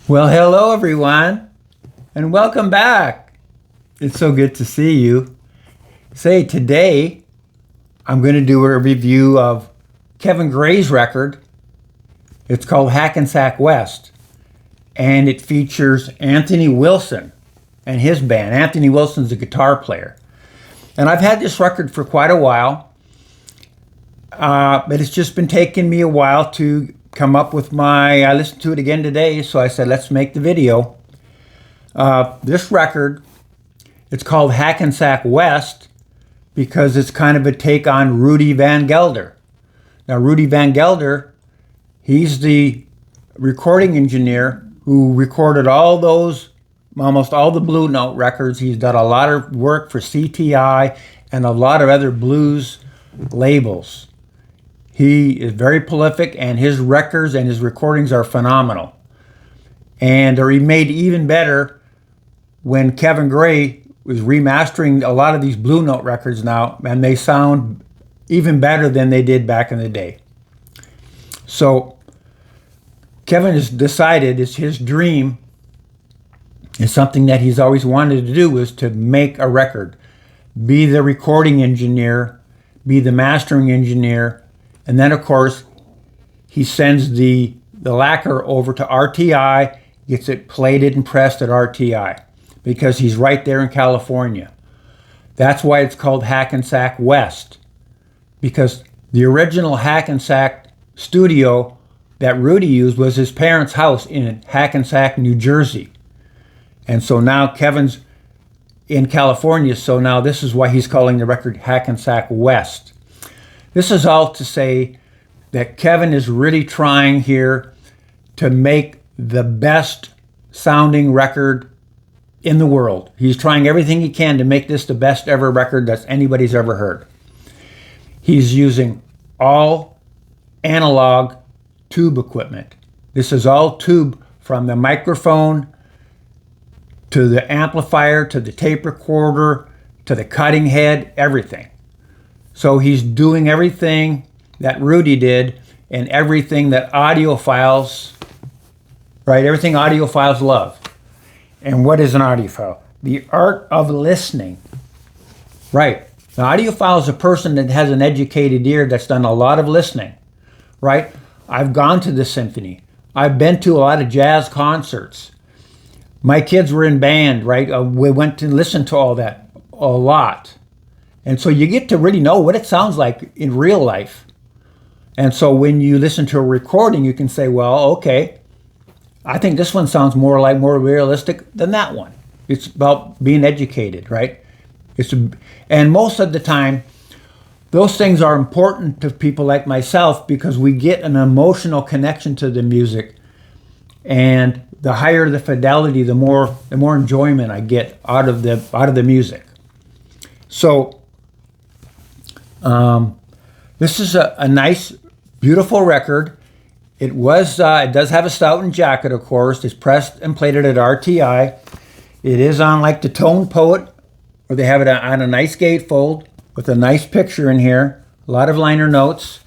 Well, hello everyone, and welcome back. It's so good to see you. Say, today I'm going to do a review of Kevin Gray's record. It's called Hackensack West, and it features Anthony Wilson and his band. Anthony Wilson's a guitar player. And I've had this record for quite a while, but it's just been taking me a while to come up with I listened to it again today, so I said, let's make the video. This record, it's called Hackensack West because it's kind of a take on Rudy Van Gelder. Now, Rudy Van Gelder, he's the recording engineer who recorded almost all the Blue Note records. He's done a lot of work for CTI and a lot of other blues labels. He is very prolific, and his records and his recordings are phenomenal. And they're made even better when Kevin Gray was remastering a lot of these Blue Note records now, and they sound even better than they did back in the day. So Kevin has decided it's his dream. It's something that he's always wanted to do, is to make a record, be the recording engineer, be the mastering engineer. And then, of course, he sends the lacquer over to RTI, gets it plated and pressed at RTI, because he's right there in California. That's why it's called Hackensack West, because the original Hackensack studio that Rudy used was his parents' house in Hackensack, New Jersey. And so now Kevin's in California, so now this is why he's calling the record Hackensack West. This is all to say that Kevin is really trying here to make the best sounding record in the world. He's trying everything he can to make this the best ever record that anybody's ever heard. He's using all analog tube equipment. This is all tube, from the microphone to the amplifier to the tape recorder to the cutting head, everything. So he's doing everything that Rudy did and everything that audiophiles, right? Everything audiophiles love. And what is an audiophile? The art of listening. Right. An audiophile is a person that has an educated ear that's done a lot of listening. Right? I've gone to the symphony. I've been to a lot of jazz concerts. My kids were in band, right? We went to listen to all that a lot. And so you get to really know what it sounds like in real life. And so when you listen to a recording, you can say, well, okay, I think this one sounds more realistic than that one. It's about being educated, right? And most of the time, those things are important to people like myself because we get an emotional connection to the music. And the higher the fidelity, the more enjoyment I get out of the music. So this is a nice, beautiful record. It does have a Stoughton jacket, of course. It's pressed and plated at RTI. It is on like the Tone Poet, where they have it on a nice gatefold with a nice picture in here, a lot of liner notes,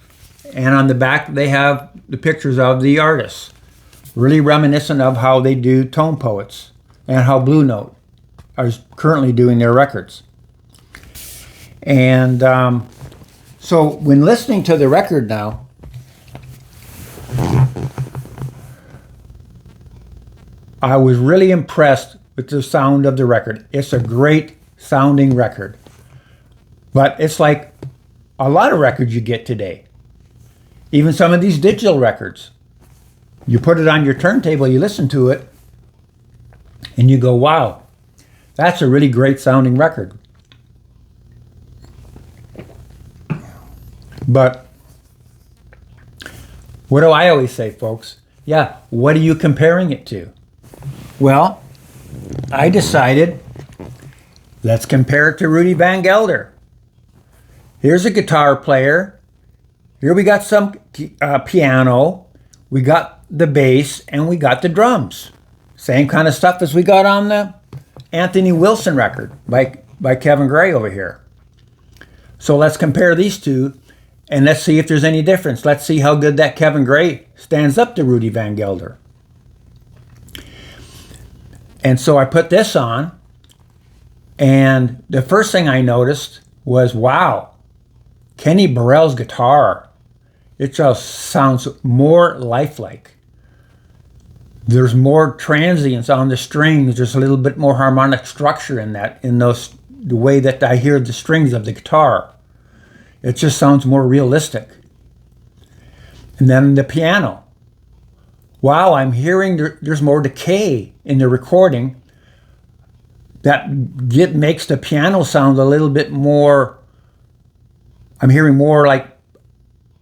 and on the back they have the pictures of the artists, really reminiscent of how they do Tone Poets and how Blue Note are currently doing their records. And so when listening to the record now, I was really impressed with the sound of the record. It's a great sounding record. But it's like a lot of records you get today. Even some of these digital records. You put it on your turntable, you listen to it, and you go, wow, that's a really great sounding record. But what do I always say, folks? Yeah, what are you comparing it to? Well, I decided, let's compare it to Rudy Van Gelder. Here's a guitar player. Here we got some piano. We got the bass, and we got the drums. Same kind of stuff as we got on the Anthony Wilson record by Kevin Gray over here. So let's compare these two, and let's see if there's any difference. Let's see how good that Kevin Gray stands up to Rudy Van Gelder. And so I put this on, and the first thing I noticed was, wow, Kenny Burrell's guitar. It just sounds more lifelike. There's more transients on the strings. There's a little bit more harmonic structure in the way that I hear the strings of the guitar. It just sounds more realistic. And then the piano. Wow, I'm hearing there's more decay in the recording. That makes the piano sound a little bit more, I'm hearing more like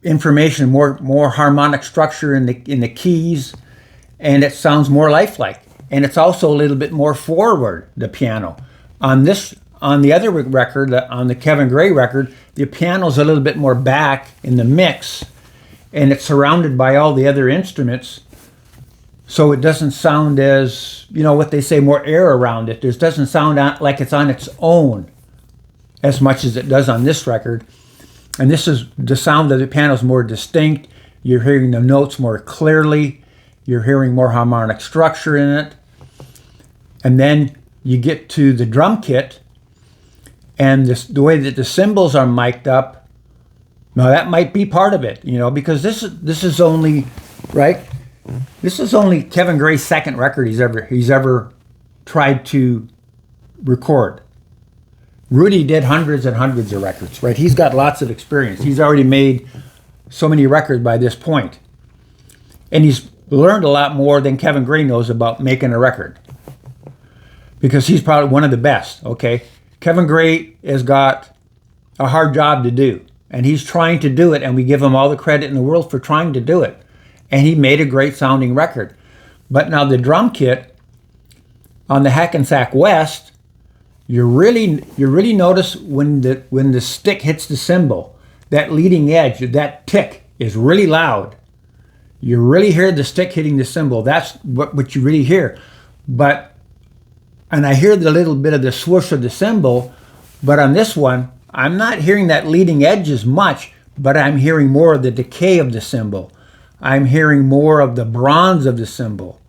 information, more harmonic structure in the keys, and it sounds more lifelike. And it's also a little bit more forward, the piano. On the other record, on the Kevin Gray record, the piano's a little bit more back in the mix, and it's surrounded by all the other instruments, so it doesn't sound as, what they say, more air around it. It doesn't sound like it's on its own as much as it does on this record. And this is the sound of the piano is more distinct. You're hearing the notes more clearly. You're hearing more harmonic structure in it. And then you get to the drum kit, and the way that the cymbals are mic'd up. Now that might be part of it, because this is only, right? This is only Kevin Gray's second record he's ever tried to record. Rudy did hundreds and hundreds of records, right? He's got lots of experience. He's already made so many records by this point. And he's learned a lot more than Kevin Gray knows about making a record, because he's probably one of the best, okay? Kevin Gray has got a hard job to do, and he's trying to do it, and we give him all the credit in the world for trying to do it. And he made a great sounding record. But now the drum kit on the Hackensack West, you really notice when the stick hits the cymbal, that leading edge, that tick is really loud. You really hear the stick hitting the cymbal. That's what you really hear. And I hear the little bit of the swoosh of the cymbal, but on this one, I'm not hearing that leading edge as much, but I'm hearing more of the decay of the cymbal. I'm hearing more of the bronze of the cymbal.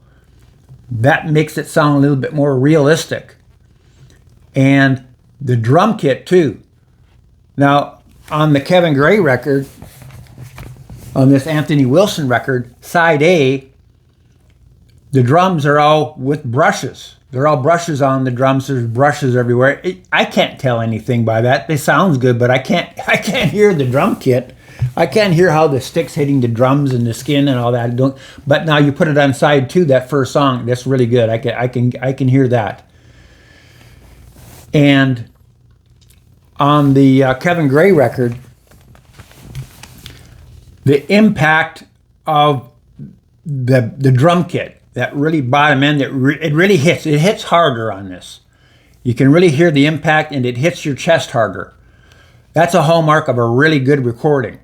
That makes it sound a little bit more realistic. And the drum kit too. Now, on the Kevin Gray record, on this Anthony Wilson record, side A, the drums are all with brushes. They're all brushes on the drums. There's brushes everywhere. I can't tell anything by that. It sounds good, but I can't hear the drum kit. I can't hear how the stick's hitting the drums and the skin and all that. But now you put it on side 2, that first song, that's really good. I can hear that. And on the Kevin Gray record, the impact of the drum kit, that really bottom end, it really hits. It hits harder on this. You can really hear the impact, and it hits your chest harder. That's a hallmark of a really good recording.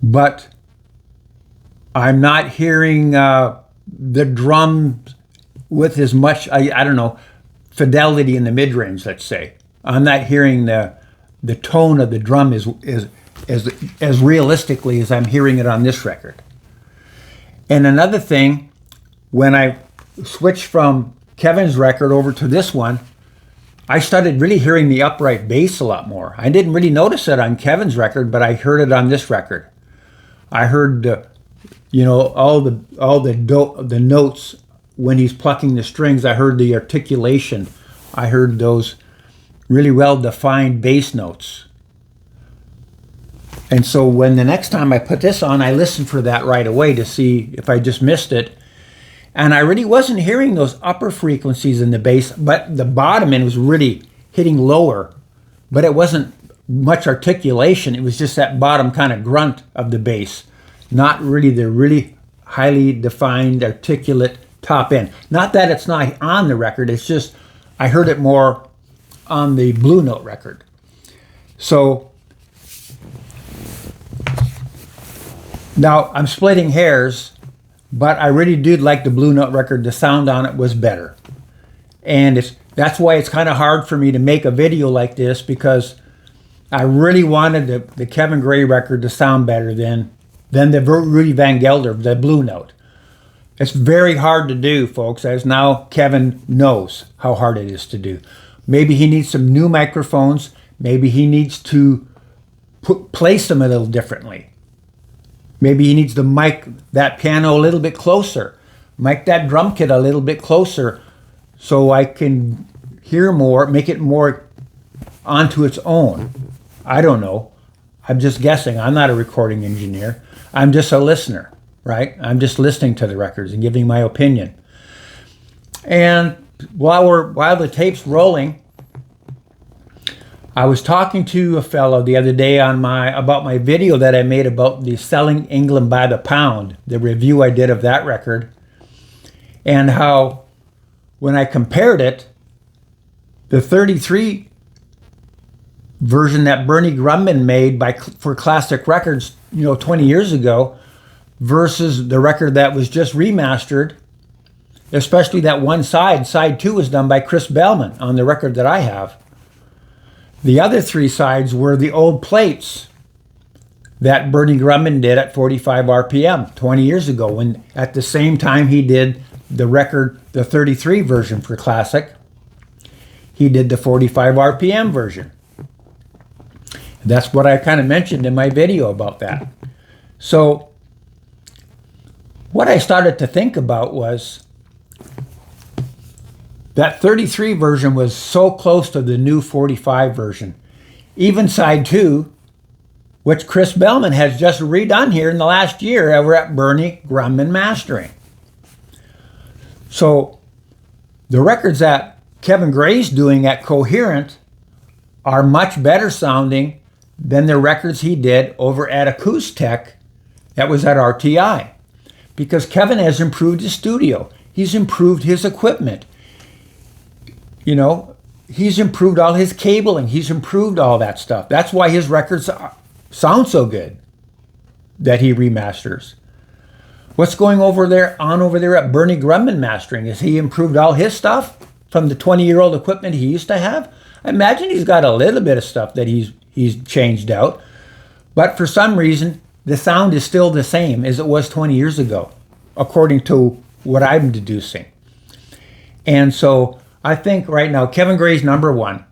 But I'm not hearing the drums with as much, I don't know, fidelity in the mid-range, let's say. I'm not hearing the tone of the drum as realistically as I'm hearing it on this record. And another thing, when I switched from Kevin's record over to this one, I started really hearing the upright bass a lot more. I didn't really notice it on Kevin's record, but I heard it on this record. I heard, all the notes when he's plucking the strings. I heard the articulation. I heard those really well-defined bass notes. And so when the next time I put this on, I listened for that right away to see if I just missed it. And I really wasn't hearing those upper frequencies in the bass, but the bottom end was really hitting lower. But it wasn't much articulation. It was just that bottom kind of grunt of the bass, not really the really highly defined, articulate top end. Not that it's not on the record, it's just I heard it more on the Blue Note record. So now I'm splitting hairs, but I really did like the Blue Note record. The sound on it was better. And that's why it's kind of hard for me to make a video like this, because I really wanted the Kevin Gray record to sound better than the Rudy Van Gelder, the Blue Note. It's very hard to do, folks, as now Kevin knows how hard it is to do. Maybe he needs some new microphones. Maybe he needs to place them a little differently. Maybe he needs to mic that piano a little bit closer, mic that drum kit a little bit closer so I can hear more, make it more onto its own. I don't know. I'm just guessing. I'm not a recording engineer. I'm just a listener, right? I'm just listening to the records and giving my opinion. And while the tape's rolling, I was talking to a fellow the other day about my video that I made about the Selling England by the Pound, the review I did of that record, and how when I compared it, the 33 version that Bernie Grumman made for Classic Records, 20 years ago, versus the record that was just remastered, especially that one side. Side 2 was done by Chris Bellman on the record that I have. The other 3 sides were the old plates that Bernie Grumman did at 45 RPM 20 years ago, when at the same time he did the record, the 33 version for Classic, he did the 45 RPM version. That's what I kind of mentioned in my video about that. So what I started to think about was that 33 version was so close to the new 45 version. Even side 2, which Chris Bellman has just redone here in the last year over at Bernie Grumman Mastering. So the records that Kevin Gray's doing at Coherent are much better sounding than the records he did over at Acoustech that was at RTI. Because Kevin has improved his studio. He's improved his equipment. He's improved all his cabling. He's improved all that stuff. That's why his records sound so good that he remasters. What's going over there at Bernie Grumman Mastering? Has he improved all his stuff from the 20-year-old equipment he used to have? I imagine he's got a little bit of stuff that he's changed out. But for some reason, the sound is still the same as it was 20 years ago, according to what I'm deducing. And so I think right now Kevin Gray's number 1.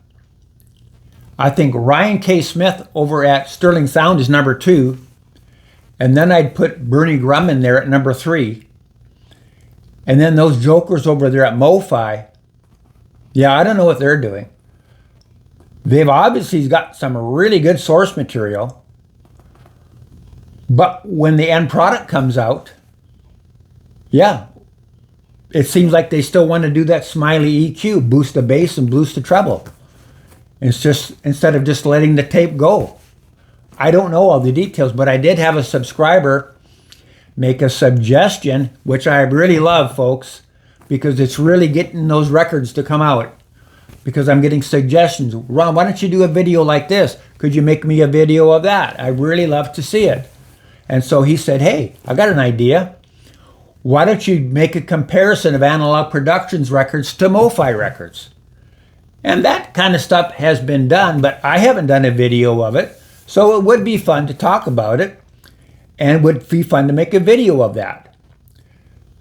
I think Ryan K. Smith over at Sterling Sound is number 2. And then I'd put Bernie Grumman there at number 3. And then those jokers over there at MoFi, yeah, I don't know what they're doing. They've obviously got some really good source material. But when the end product comes out, yeah, it seems like they still want to do that smiley EQ, boost the bass and boost the treble. It's just, instead of just letting the tape go. I don't know all the details, but I did have a subscriber make a suggestion, which I really love, folks, because it's really getting those records to come out. Because I'm getting suggestions. Ron, why don't you do a video like this? Could you make me a video of that? I really love to see it. And so he said, hey, I got an idea. Why don't you make a comparison of Analog Productions records to MoFi records? And that kind of stuff has been done, but I haven't done a video of it. So it would be fun to talk about it, and it would be fun to make a video of that.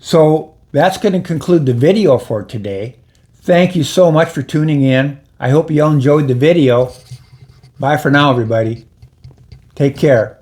So that's going to conclude the video for today. Thank you so much for tuning in. I hope you all enjoyed the video. Bye for now, everybody. Take care.